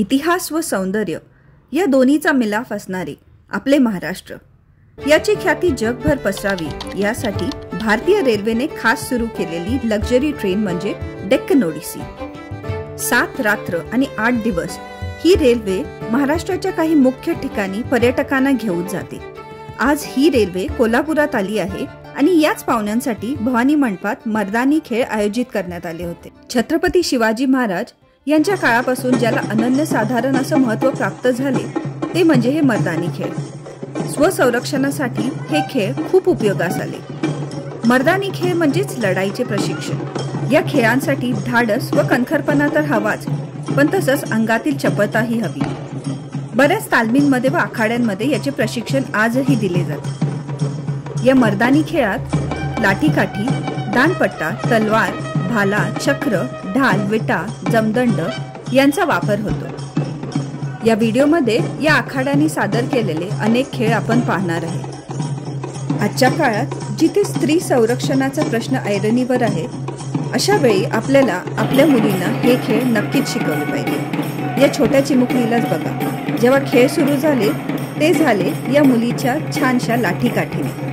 इतिहास व सौंदर्य या दोन्हीचा मिलाफ असणारे आपले महाराष्ट्र, याची ख्याती जगभर पसरावी यासाठी भारतीय रेल्वेने खास सुरू केलेली लक्झरी ट्रेन म्हणजे डेक्कन ओडिसी। 7 रात्र आणि 8 दिवस ही रेल्वे महाराष्ट्राच्या काही मुख्य ठिकाणी पर्यटकांना घेऊन जाते। आज ही रेल्वे कोल्हापुरात आली आहे आणि याच पाहुण्यांसाठी भवानी मंडपात मर्दानी खेळ आयोजित करण्यात आले होते। छत्रपती शिवाजी महाराज यांच्या काळापासून ज्याला अनन्यसाधारण असं महत्त्व प्राप्त झाले ते म्हणजे हे मर्दानी खेळ। स्वसंरक्षणासाठी हे खेळ खूप उपयोगास आले। मर्दानी खेळ म्हणजेच लढाईचे प्रशिक्षण। या खेळांसाठी धाडस व कणखरपणा तर हवाच, पण तसंच अंगातील चपळताही हवी। बऱ्याच तालमींमध्ये व आखाड्यांमध्ये याचे प्रशिक्षण आजही दिले जाते। या मर्दानी खेळात लाठीकाठी, दांडपट्टा, तलवार, भाला, चक्र, ढाल, विटा, जमदंड यांचा वापर होतो। या व्हिडिओमध्ये या आखाड्यांनी सादर केलेले अनेक खेळ आपण पाहणार आहे। आजच्या काळात जिथे स्त्री संरक्षणाचा प्रश्न ऐरणीवर आहे, अशा वेळी आपल्याला आपल्या मुलींना हे खेळ नक्कीच शिकवले पाहिजे। या छोट्या चिमुकलीलाच बघा, जेव्हा खेळ सुरू झाले ते झाले या मुलीच्या छानशा लाठीकाठीने।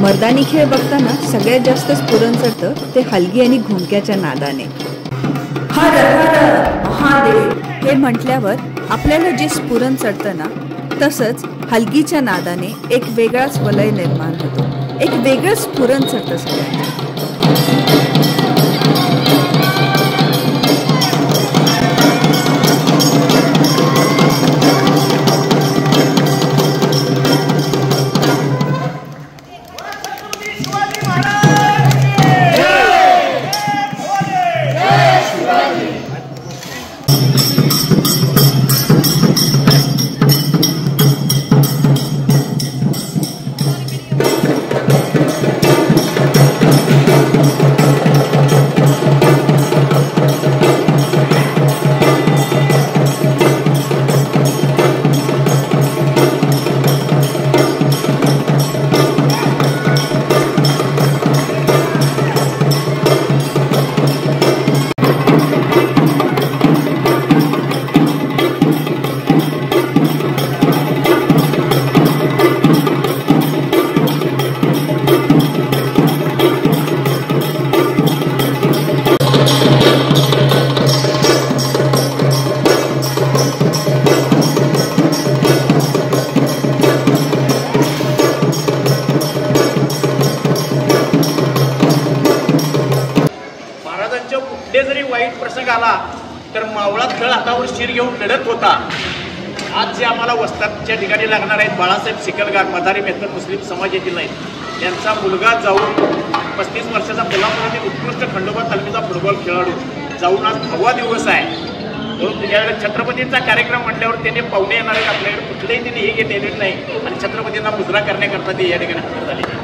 मर्दानी खेळ बघताना सगळ्यात जास्त स्फुरण चढतं ते हलगी आणि घुमक्याच्या नादाने। हर हर महादेव हे म्हटल्यावर आपल्याला जे स्फुरण चढतं ना, तसंच हलगीच्या नादाने एक वेगळाच वलय निर्माण होतो, एक वेगळं स्फुरण चढतं सगळ्यांना। जरी वाईट प्रसंग आला तर मावळा तळ हातावर शिर घेऊन लढत होता। आज जे आम्हाला वस्तादच्या ठिकाणी लागणार आहेत, बाळासाहेब सिकलगार मदारी मेहतर मुस्लिम समाज येथील आहेत, त्यांचा मुलगा जाऊन 35 वर्षाचा कोल्हापुरातील उत्कृष्ट खंडोबा तालमीचा फुटबॉल खेळाडू जाऊन आज 9वा दिवस आहे। म्हणून यावेळेला छत्रपतींचा कार्यक्रम म्हटल्यावर त्यांनी पाहुणे येणार आहेत आपल्याकडे, कुठलेही त्यांनी हे घेतलेले नाही आणि छत्रपतींना मुजरा करण्याकरता ते या ठिकाणी हजर झाले।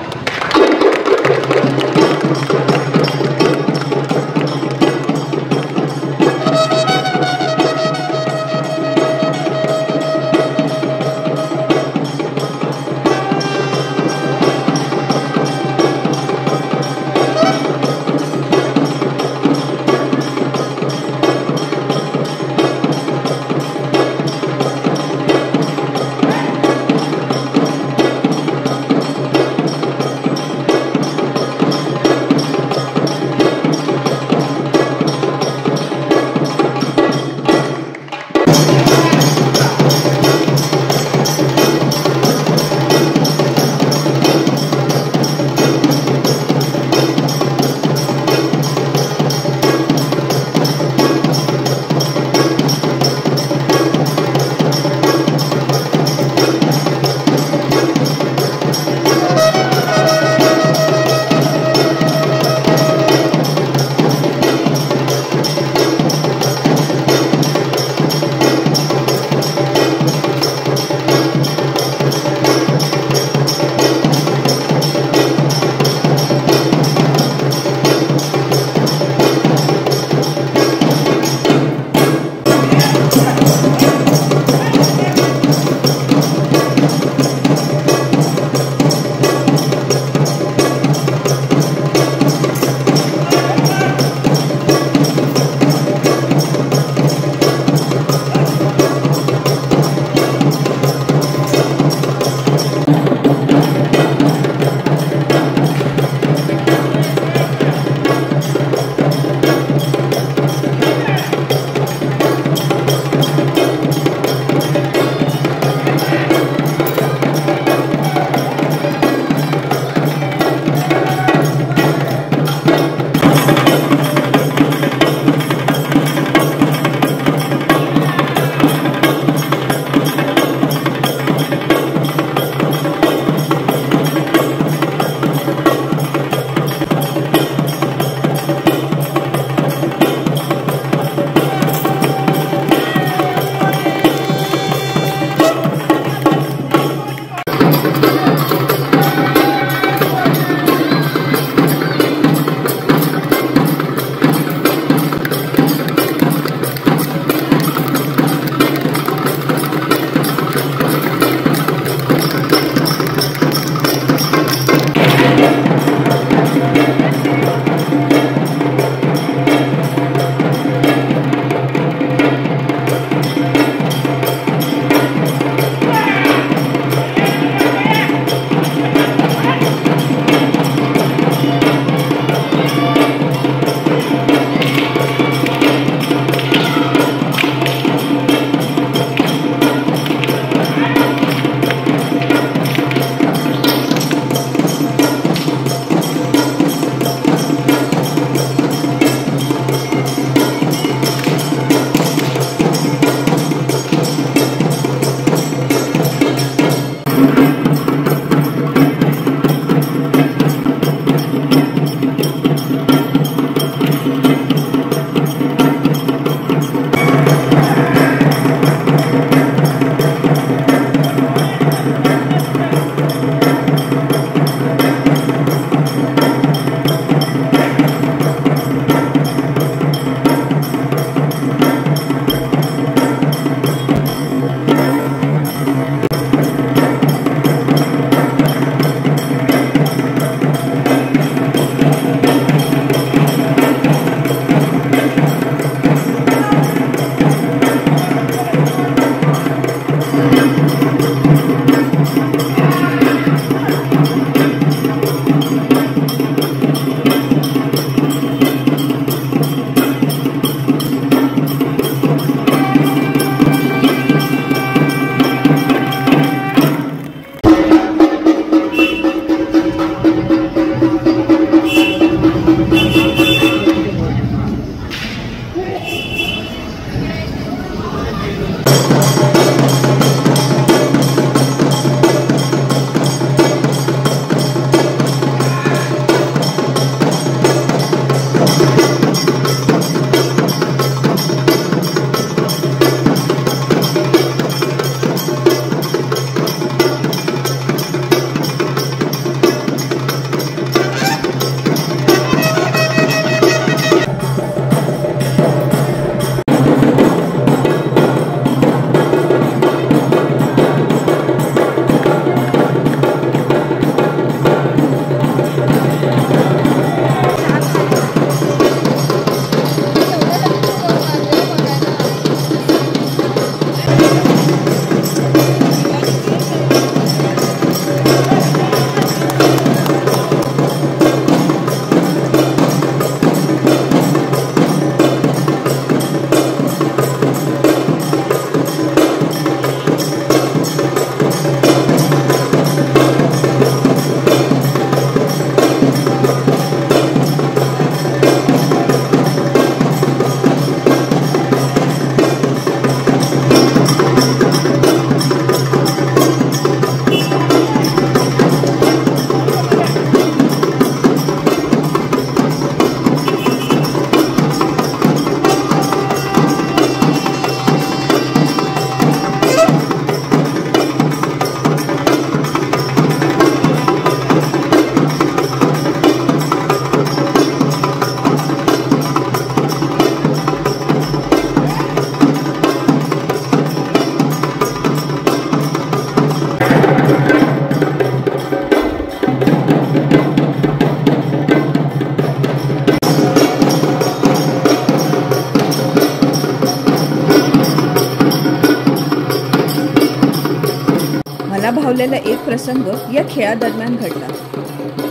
मला भावलेला एक प्रसंग या खेळादरम्यान घडला।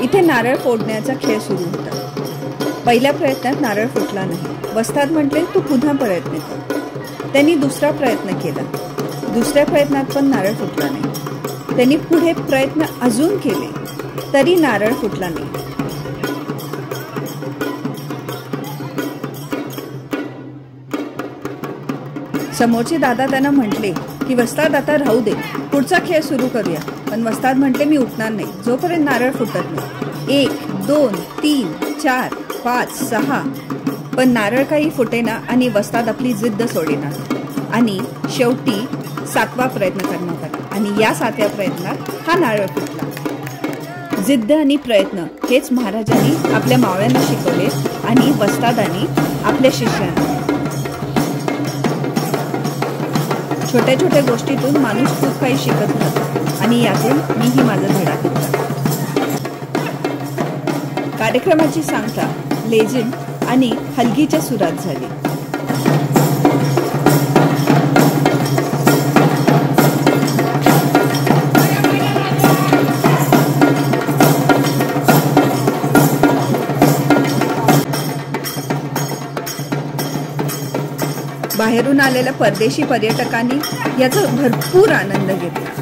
इथे नारळ फोडण्याचा खेळ सुरू होता। पहिल्या प्रयत्नात नारळ फुटला नाही। वस्ताद म्हटले, तू पुन्हा प्रयत्न कर। त्यांनी दुसरा प्रयत्न केला। दुसऱ्या प्रयत्नात पण नारळ फुटला नाही। त्यांनी पुढे प्रयत्न अजून केले तरी नारळ फुटला नाही। समोरचे दादा त्यांना म्हटले की वस्ताद आता राहू दे, पुढचा खेळ सुरू करूया। पण वस्ताद म्हटले, मी उठणार नाही जोपर्यंत नारळ फुटत नाही। 1 2 3 4 5 6 पण नारळ काही फुटेना आणि वस्ताद आपली जिद्द सोडेना आणि शेवटी 7वा प्रयत्न करण्यात आला आणि या 7व्या प्रयत्नात हा नारळ फुटला। जिद्द आणि प्रयत्न हेच महाराजांनी आपल्या मावळ्यांना शिकवले आणि वस्तादांनी आपल्या शिष्यांना। छोट्या छोट्या गोष्टीतून माणूस खूप काही शिकत राहतो आणि यातून मीही माझा धडा घेतला। कार्यक्रमाची सांगता लेझिम आणि हलगीच्या सुरात झाली। बाहेरून आलेल्या परदेशी पर्यटकांनी याचा भरपूर आनंद घेतला।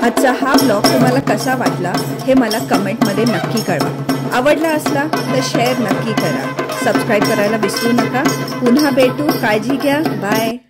आजचा हा ब्लॉग तुम्हाला कसा वाटला हे मला कमेंटमध्ये नक्की कळवा। आवडला असला तर शेअर नक्की करा। सबस्क्राईब करायला विसरू नका। पुन्हा भेटू, काळजी घ्या, बाय।